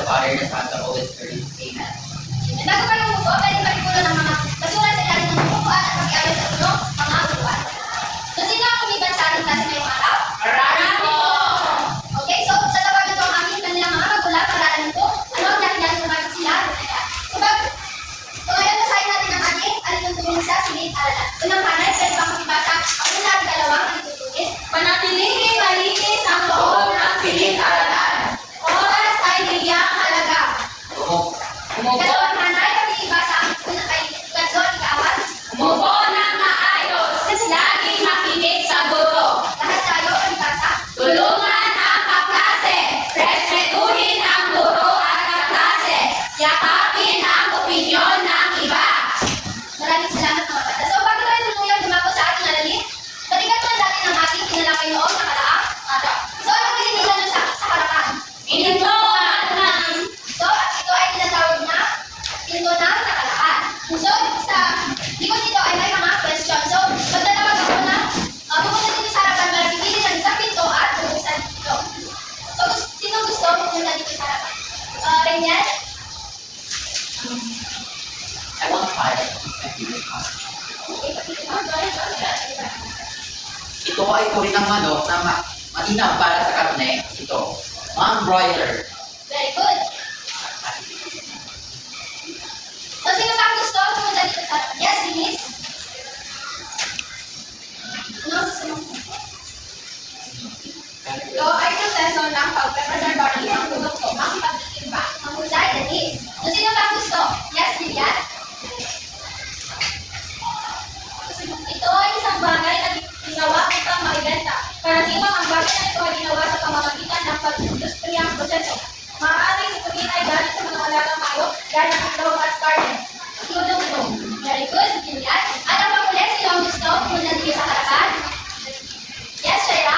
Father, the Son, the Holy Spirit. Amen. Bago kayo umupo, pwede magpulo ng mga basura sa ilalim ng upuan at mag-iayos sa puno, mga upuan. So, sino ang kumiban sa ating klase ngayong araw? Marami po! Okay, so sa tawag nito ang aming kanilang mga magulang, pag-aaralan po, ano ang dahilan kung bakit sila lumaya. So ngayon, basahin natin ang ating alituntunin sa silid-aralan. Unang panay, pwede bang makibasa ang una at dalawang alituntunin? Panatilihin malinis ang loob ng silid-aralan. Oras ay bigyan halaga. Dalawang panay, pakibasa ang unang ay ikatlo, ikaawat. Umupo ng maayos, laging makinig sa guro. Lahat tayo, pakibasa. Tulungan ang kaklase, respetuhin ang guro at kaklase, yakapin ang opinyon ng iba. Maraming salamat mga bata. So bago tayo tuluyang dumako sa ating aralin, balikan naman natin ang ating tinalakay noong nakaraang araw. So ano pinilihan nyo sa harapan? Inintuan ng So at ito ay tinatawag na pinto ng nakalaan. So sa likod nito ay may mga question. So magtatawag ako na pupunta dito sa harapan para pipili ng isang pinto at bubuksan dito. So sino gusto pupunta dito sa harapan? Reniel? I want five. Ito ay uri ng manok na mainam para sa karne. Ito, Ma'am Broiler. Very good. So sino pa ang gusto pumunta dito sa harapan? Yes, Denise? Ano gusto mo? So ay proseso ng pag-preparatory ng produkto, makipagtitimba, mahusay, Denise. So sino pa ang gusto? Yes, Lilian? Ito ay isang bagay na ginawa upang maibenta. Karaniwang ang bagay na ito ay ginawa sa pamamagitan ng pag-industriyang proseso. Maaaring ituloy ay galing sa mga alagang hayop, gaya ng itlog at karne. Tudong-dong. Very good, Lilian. At ang pangulit, sino ang gusto pumunta dito sa harapan? Yes, Shaira?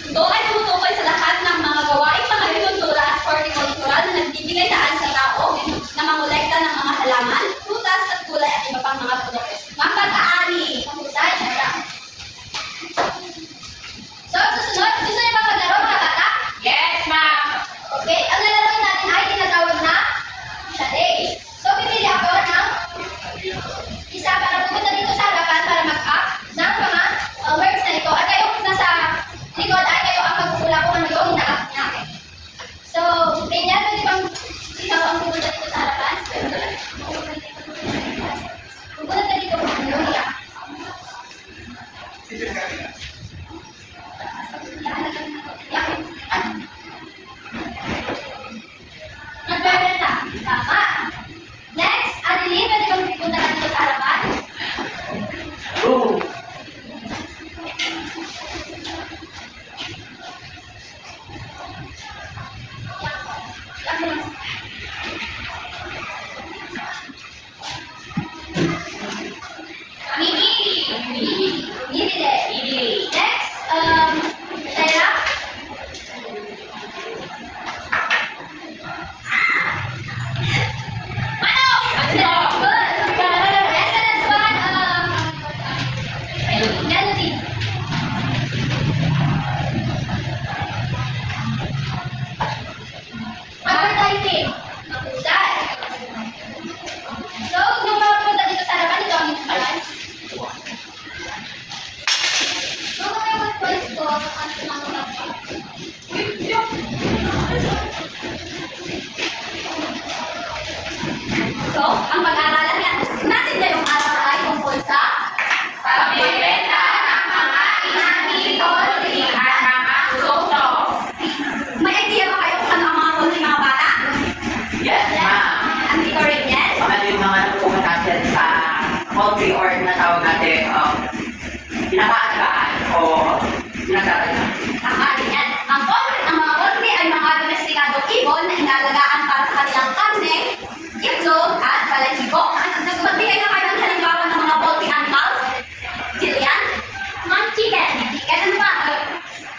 ito ay tumutukoy sa lahat ng mga gawaing pang-agrikultura at horticultural na nagbibigay daan sa tao na mangolekta ng mga halaman, prutas at gulay at iba pang mga produkto. Ang pag-aari. Mahusay, Shaira. So, susunod, gusto niyo bang maglaro mga bata? Yes, ma'am! Okay, ang lalaroin natin ay tinatawag na charades. So, pipili ako ng isa para pumunta dito sa harapan para mag-act ng mga words na ito. At kayo nasa likod ay kayo ang magpupula kung ano yung ina-act niya. So, Reniel, pwede bang ikaw ang pumunta dito sa harapan? Pupunta ka dito kung ano yung ina-act. Nagbebenta. Tama. Next, Adeline, pwede bang pupunta ka dito sa harapan? Boom! Mimi. Next, Shaira. Good. Next, the next one, Melody. Advertising. Mahusay. So, kung mapunta dito sa harapan, ito ang inyong So, ang pag-aaralan natin ngayong araw ay tungkol sa pagbibenta ng mga inanito at mga produkto. May idea ba kayo kung ano ang mga produkto ng mga bata? Yes, ma'am. Ang ito rin yan? Ano yung mga nakukuha natin sa poultry or natawag natin pinakaalagaan o pinagdadagdag. Ang yan. Ang mga poultry ay mga domestikadong ibon na inalagaan para sa kanilang karne, itlog at balahibo. Magbigay na kayo ng halimbawa ng mga poultry animals. Jillian? Mga chicken. Chicken ano ba?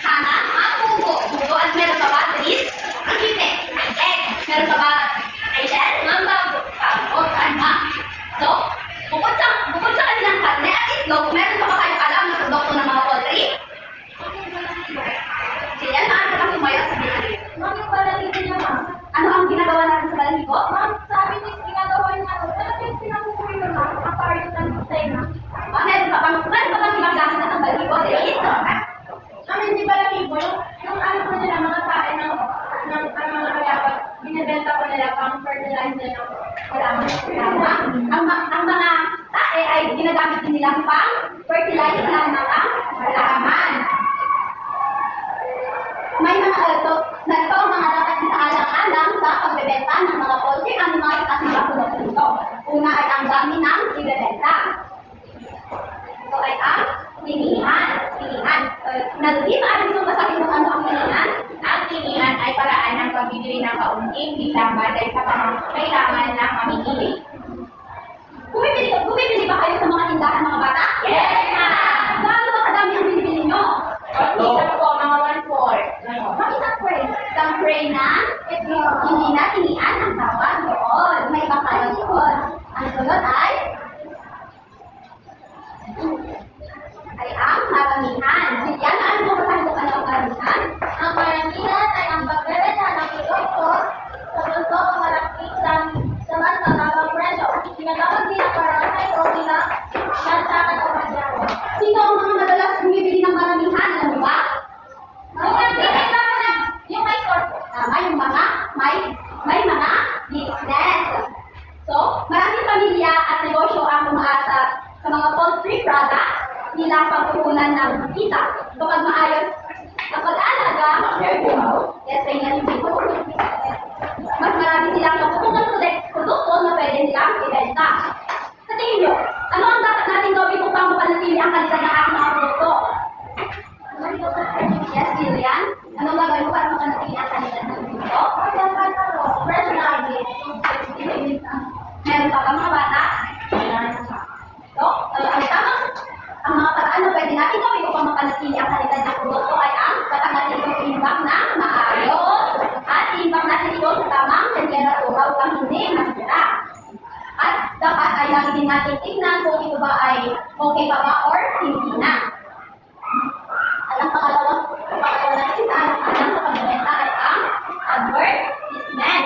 Hana? Pugo. At meron pa ba? Tris? Ang chicken. Egg. Meron pa ba? Rachel? Mamba. So, bukod sa kanilang karne at itlog, meron pa ba kayong alam na produkto ng mga poultry? ginagawa natin sa balahibo? Ma'am, sabi niyo, ginagawa niyo ano, talagang pinapupuri ko na, apart ng tema. Meron pa bang ibang gamit na ng balahibo? Denise? Ma'am, hindi ba lang ibo? Yung ano po nila, mga tae ng mga kayapag, binibenta ko nila pang fertilizer ng halaman. Ang mga tae ay ginagamit din nilang pang fertilizer ng mga halaman. May mga narito ang mga dapat isaalang-alang sa pagbebenta ng mga poultry animals at mga produkto nito. Una ay ang dami ng ibebenta. Ito ay ang tinihan. Nalutin, maaari mo masabi mo ano ang tinihan? Ang tinihan ay paraan ng pagbibili ng kaunting bilang batay sa kailangan ng mamimili. Bumibili ba kayo sa mga tindahan mga bata? Yes, ma'am! Gaano ba kadami ang binibili nyo? Isa po, mga 1/4. Ang isang tray. Isang tray na hindi na tinian ang tawag doon. May iba tayo doon. Ang sunod ay ang maramihan. Yan, ano mo ba tayo ang maramihan? Ang maramihan ay ang pagbebenta ng produkto sa gusto o malapitan sa mas mababang presyo. Tinatawag din ang parang sa ito bilang lansangan o madyaro. Sino ang mga madalas bumibili ng maramihan? Alam mo ba? Yung may store. Tama, yung mga may mga business. So, maraming pamilya at negosyo ang umaasa sa mga poultry products nilang pagkukunan ng kita. Kapag maayos ang pag-aalaga, yes, kaya yung dito, mas marami silang napupunang produkto na pwede nilang ibenta. Sa tingin nyo, ano ang dapat natin gawin upang mapanatili ang kalidad ng aking mga produkto? Yes, Lilian? Ano gagawin mo para mapanatili ang kalidad ng produkto? Fresh na agad. Meron pa ba mga bata? So, ang mga paraan na pwede natin gawin upang mapanatili ang kalidad ng produkto ay ang patanggalin itong imbak na maayos at imbak natin ito sa tamang temperatura upang hindi masira. At dapat ay lagi din natin tignan kung ito ba ay okay pa ba or hindi na. At ang pangalawa natin sa alang-alang sa pagbebenta ay ang advertisement.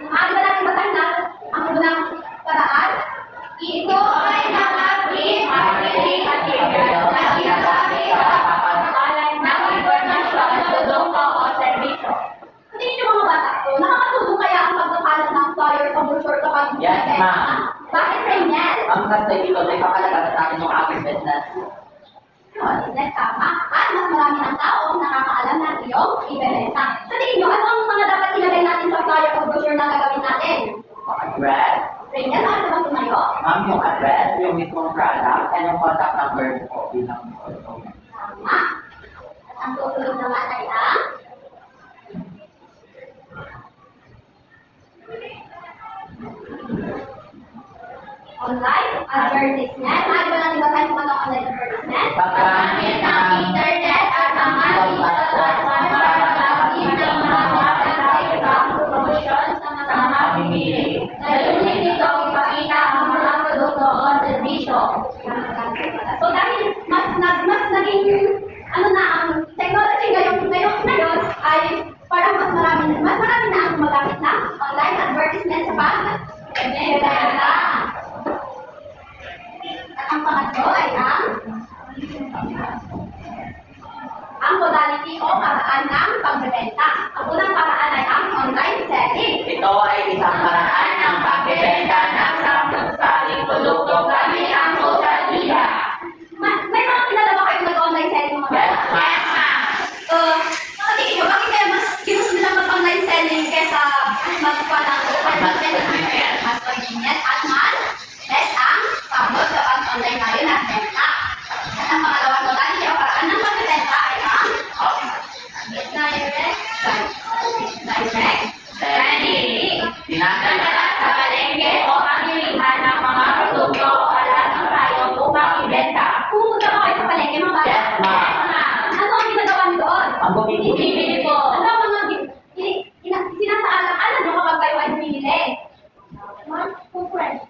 Maaari ba natin basahin na ang unang paraan? Ito ay nakapit marketing material na ginagamit sa pagpapakalan ng impormasyon, produkto o serbisyo. Hindi nyo mga bata ko, nakakatulong kaya ang pagkakalat ng flyer sa brochure kapag Yes, ma'am. Bakit ganyan? Ang nasa dito, may pakalaga sa akin ng aking business. Business tama. At mas marami ng tao ang nakakaalam ng iyong ibebenta. Sa tingin nyo, ano ang mga dapat ilagay natin sa flyer o brochure na gagawin natin? Address, Ganyan, ano ba tumayo? ma'am, yung address, yung mismong product, and yung contact number ko bilang Tama. At ang susunod naman ay ang online advertisement. Maaari ba natin basahin kung ano ang online advertisement? paggamit ng Internet at mga platform para makakita ng mga website at promosyon sa mga pamimili. Layunin nito ipakita ang mga produkto o serbisyo. So dahil mas naging ano na ang technology ngayon ay parang mas marami na ang gumagamit ng online advertisement sa pagbebenta. At ang pangatlo ay ang modality o paraan ng pagbebenta. Ang unang paraan ay ang online selling. Ito ay isang paraan ng pagbebenta ng samot-saring produkto gamit ang social media. May mga pinalawa kayo nag-online selling mga Yes, bata? ma'am. Mga tingin nyo, bakit kaya mas ginusto nilang mag-online selling kesa magpa ng mas convenient at mas less ang pagod sa pag-online ngayon at benta. At ang pangalawang modality o paraan ng pagbebenta ay ang direct selling. Dinadala Sa palengke o pamilihan ng mga produkto o alagang tayo upang ibenta. Pumunta ba kayo sa palengke mga bata? Yes, ma'am. Ano ang ginagawa niyo doon? ang bumibili. Bibili po. Ano ang mga sinasaalang-alang nyo kapag kayo ay bumibili? Kung fresh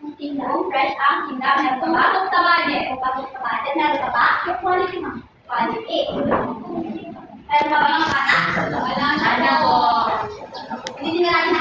ang tinda, meron pa ba? Pasok sa budget. Kung pasok sa budget, meron pa ba? Yung quality, ma'am. Quality. Meron pa ba mga bata? Wala na po. Hindi din natin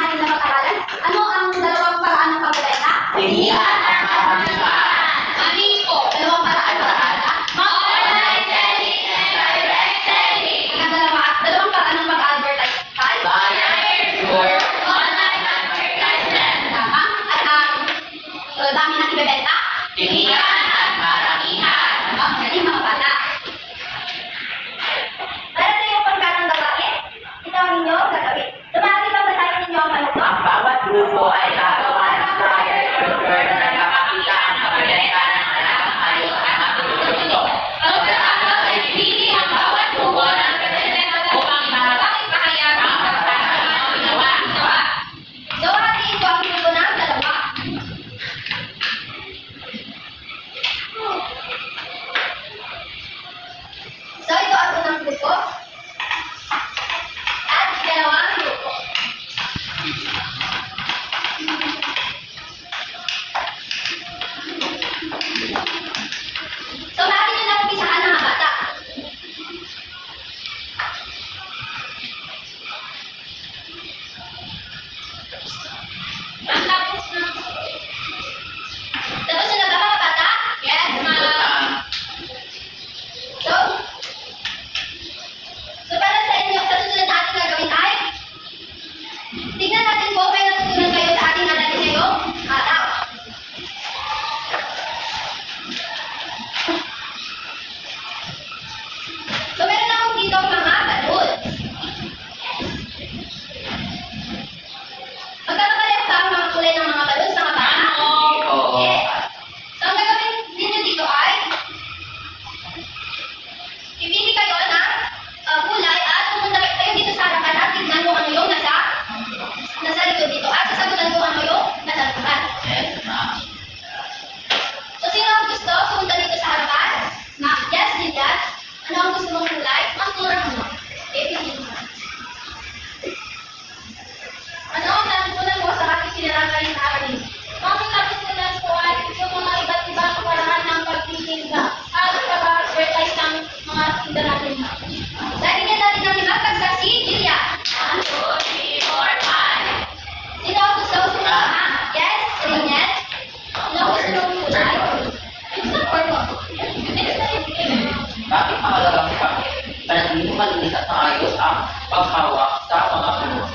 ang paghawak sa mga puno.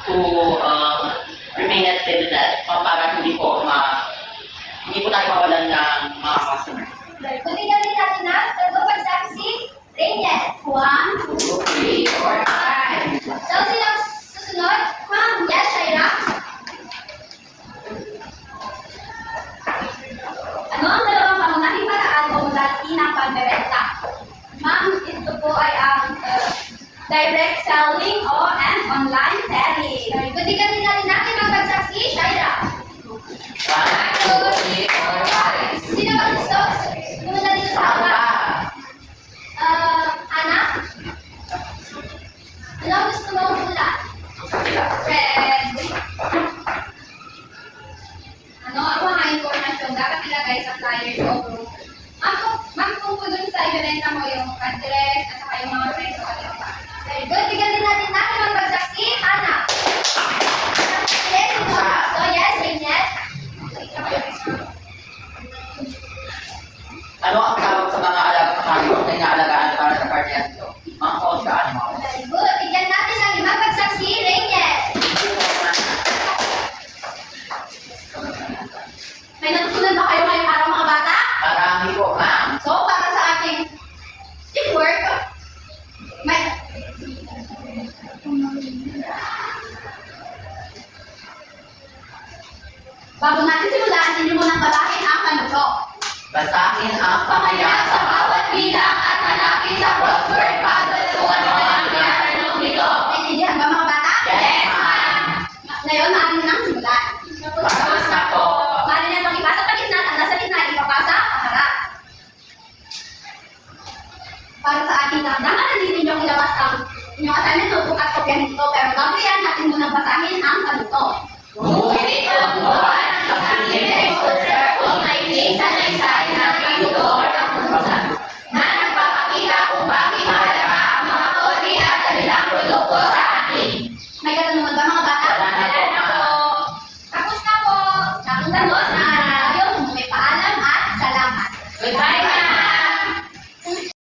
To remain at steadiness, para hindi po tayo mawalan ng mga customers. Bigyan din natin na pagsaksi, Rainier. 1, 2, 3, 4, 5. So, silang susunod? Ma'am, yes, Shaira? Ano ang dalawang pangunahing paraan o modality ng pagbebenta? Ma'am, ito po ay ang direct selling o and online selling. Very good. Bigyan din natin ang pagsaksi, Shaira. 1, 2, 3, 4, 5. Sino ba gusto? Pumunta dito sa haba. Ana? Ano ang gusto mo pula? Red. Ano? Ako ang information. Dapat ilagay sa flyers o group. Ma'am, kung po dun sa ibenta mo yung address at saka yung mga presyo at yung very good. Bigyan din natin ang pagsaksi, Ana. Yes, ito. So, yes, Rainier. Ano ang tawag sa mga alagang hayop na inaalagaan para sa karniyan ito? Mga kosya animals. Very good. Bigyan natin ng limang pagsaksi, Rainier. May natutunan ba kayo ngayong araw mga bata? Marami po, ma'am. So, para sa ating teamwork, may... Bago natin simulan, hindi mo nang basahin ang panuto. Basahin ang pangalan sa bawat bilang at hanapin sa crossword puzzle kung ano ang tinatanong nito. Naintindihan ba mga bata? Yes, ma'am. Ngayon, natin nang simulan. Tapos na po. Mali na itong ipasa pa gitna at nasa gitna ipapasa paharap. Para sa ating damdaman, nandito ninyong ilabas ang inyong assignment notebook at kopya nito. Pero bago yan, natin munang basahin ang panuto. Ngunit ang buwan ang pagsilip exposure kung may sa ng pinto ng pusa na nagpapakita kung bakit mahalaga ang mga kodi at kanilang produkto sa